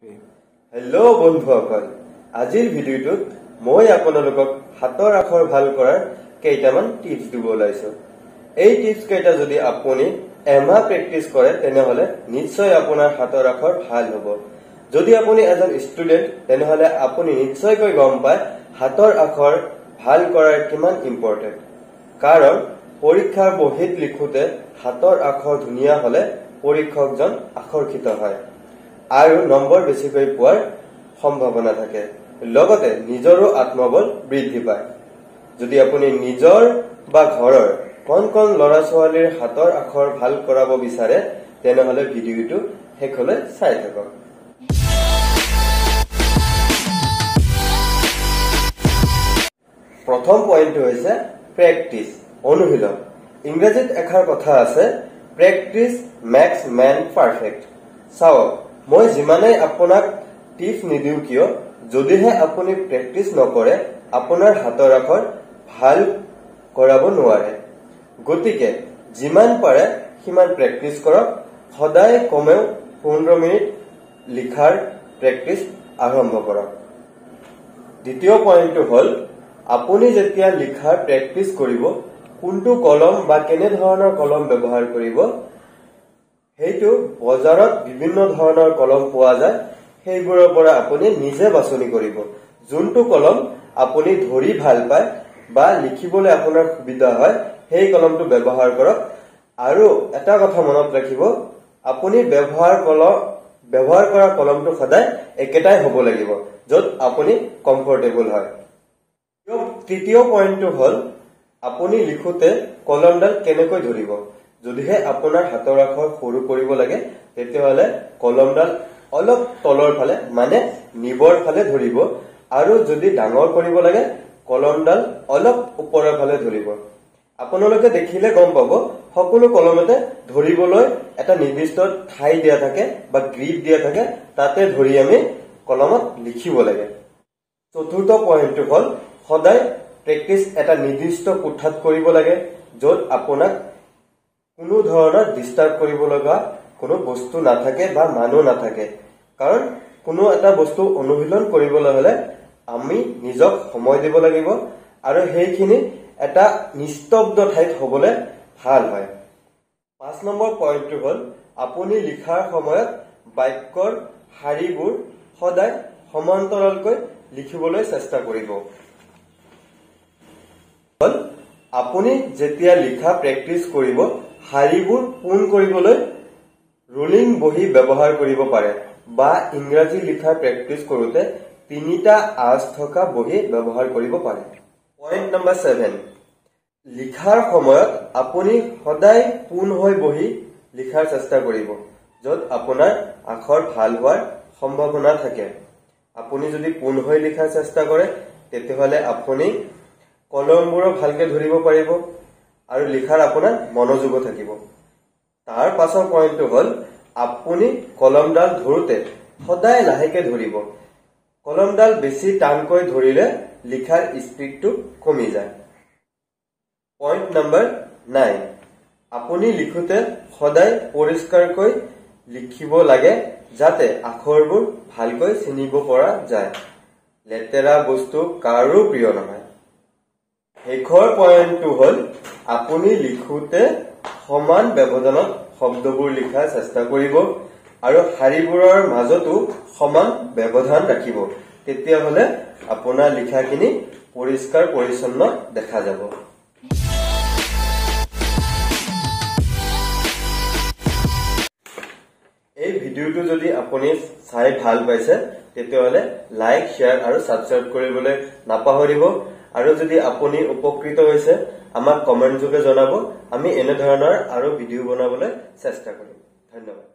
Hello बंधुসকল আজিৰ ভিডিওটোত মই আপোনালোকক হাতৰ আখৰ ভাল কৰাৰ কেইটামান টিপস দিব ওলাইছো। এই টিপস কেইটা যদি আপুনি এমাহ প্ৰেক্টিস কৰে তেনেহলে নিশ্চয় আপোনাৰ হাতৰ আখৰ ভাল হ'ব। যদি আপুনি এজন ষ্টুডেন্ট তেনেহলে আপুনি নিশ্চয়কৈ গম পায় হাতৰ আখৰ ভাল কৰাৰ কিমান ইম্পৰ্টেন্ট। কাৰণ পৰীক্ষাৰ বহীত লিখোতে হাতৰ আখৰ ধুনীয়া হলে পৰীক্ষকজন আকৰ্ষিত হয় আৰু নম্বৰ বেছিকৈ পোৱাৰ সম্ভাৱনা থাকে। লগতে নিজৰো আত্মবল বৃদ্ধি পায়। যদি আপুনি নিজৰ বা ঘৰৰ কোন কোন ল'ৰা ছোৱালীৰ হাতৰ আখৰ ভাল কৰাব বিচাৰে তেনেহলে ভিডিওটো শেষলৈ চাই থাকক। প্ৰথম পইণ্টটো হৈছে প্ৰেক্টিস, অনুশীলন। ইংৰাজীত এষাৰ কথা আছে, প্ৰেক্টিস মেক্স মেন পাৰফেক্ট। চাওক, মই যিমানেই আপোনাক টিপস নিদিও কিয়, যদিহে আপুনি প্ৰেক্টিস নকৰে আপোনাৰ হাতৰ আখৰ ভাল কৰাব নোৱাৰে। গতিকে যিমান পাৰে সিমান প্ৰেক্টিস কৰক। সদায় কমেও 15 মিনিট লিখাৰ প্ৰেক্টিস আৰম্ভ কৰক। দ্বিতীয় পইণ্টটো হ'ল, আপুনি যেতিয়া লিখাৰ প্ৰেক্টিস কৰিব কোনটো কলম বা কেনে ধৰণৰ কলম ব্যৱহাৰ কৰিব, সেইটো বজাৰত বিভিন্ন ধৰণৰ কলম পোৱা যায়। সেইবোৰৰ পৰা আপুনি নিজে বাছনি কৰিব। যোনটো কলম আপুনি ধৰি ভাল পায় বা লিখিবলৈ আপোনাৰ সুবিধা হয় সেই কলমটো ব্যৱহাৰ কৰক। আৰু এটা কথা মনত ৰাখিব, আপুনি ব্যৱহাৰ কৰা কলমটো সদায় একেটাই হ'ব লাগিব য'ত আপুনি কমফৰ্টেবল হয়। তৃতীয় পইণ্টটো হ'ল, আপুনি লিখোতে কলমডাল কেনেকৈ ধৰিব। যদিহে আপোনাৰ হাতৰ আখৰ সৰু কৰিব লাগে তেতিয়াহলে কলমডাল অলপ তলৰ ফালে মানে নিবৰ ফালে ধৰিব, আৰু যদি ডাঙৰ কৰিব লাগে কলমডাল অলপ ওপৰৰ ফালে ধৰিব। আপোনালোকে দেখিলে গম পাব সকলো কলমতে ধৰিবলৈ এটা নিৰ্দিষ্ট ঠাই দিয়া থাকে বা গ্ৰিপ দিয়া থাকে, তাতে ধৰি আমি কলমত লিখিব লাগে। চতুৰ্থ পইণ্টটো হ'ল, সদায় প্ৰেক্টিস এটা নিৰ্দিষ্ট কোঠাত কৰিব লাগে য'ত আপোনাক কোনো ধৰণৰ ডিস্টাৰ্ব কৰিব লগা কোনো বস্তু নাথাকে বা মানুহ নাথাকে। কাৰণ কোনো এটা বস্তু অনুশীলন কৰিবলৈ হলে আমি নিজক সময় দিব লাগিব আৰু সেইখিনি এটা নিস্তব্ধ ঠাইত হ'বলৈ ভাল হয়। 5 নম্বৰ পইণ্টটো হ'ল, আপুনি লিখাৰ সময়ত বাক্যৰ শাৰীবোৰ সদায় সমান্তৰালকৈ লিখিবলৈ চেষ্টা কৰিব। আপুনি যেতিয়া লিখা প্ৰেক্টিস কৰিব শাৰীবোৰ পোন কৰিবলৈ ৰোলিং বহী ব্যৱহাৰ কৰিব পাৰে বা ইংৰাজী লিখা প্ৰেক্টিস কৰোতে 3টা আঁচ থকা বহী ব্যৱহাৰ কৰিব পাৰে। পইণ্ট নম্বৰ 7, লিখাৰ সময়ত আপুনি সদায় পোন হৈ বহি লিখাৰ চেষ্টা কৰিব য'ত আপোনাৰ আখৰ ভাল হোৱাৰ সম্ভাৱনা থাকে। আপুনি যদি পোন হৈ লিখাৰ চেষ্টা কৰে তেতিয়াহলে আপুনি কলমবোৰ ভালকে ধৰিব পাৰিব আৰু লিখাৰ আপোনাৰ মনোযোগ থাকিব। তাৰ পাছৰ পইণ্টটো হ'ল, আপুনি কলমডাল ধৰোতে সদায় লাহেকে ধৰিব। কলমডাল বেছি টানকৈ ধৰিলে লিখাৰ স্পীডটো কমি যায়। পইণ্ট নম্বৰ 9, আপুনি লিখোতে সদায় পৰিষ্কাৰকৈ লিখিব লাগে যাতে আখৰবোৰ ভালকৈ চিনিব পৰা যায়। লেতেৰা বস্তু কাৰো প্ৰিয় নহয়। শেষৰ পইণ্টটো হ'ল, আপুনি লিখোতে সমান ব্যৱধানত শব্দবোৰ লিখাৰ চেষ্টা কৰিব আৰু শাৰীবোৰৰ মাজতো সমান ব্যৱধান ৰাখিব। তেতিয়াহলে আপোনাৰ লিখাখিনি পৰিষ্কাৰ পৰিচ্ছন্ন দেখা যাব। এই ভিডিওটো যদি আপুনি চাই ভাল পাইছে তেতিয়াহলে লাইক, শ্বেয়াৰ আৰু ছাবস্ক্ৰাইব কৰিবলৈ নাপাহৰিব। আৰু যদি আপুনি উপকৃত হৈছে আমাক কমেন্ট যোগে জনাব। আমি এনে ধৰণৰ আৰু ভিডিও বনাবলৈ চেষ্টা কৰিম। ধন্যবাদ।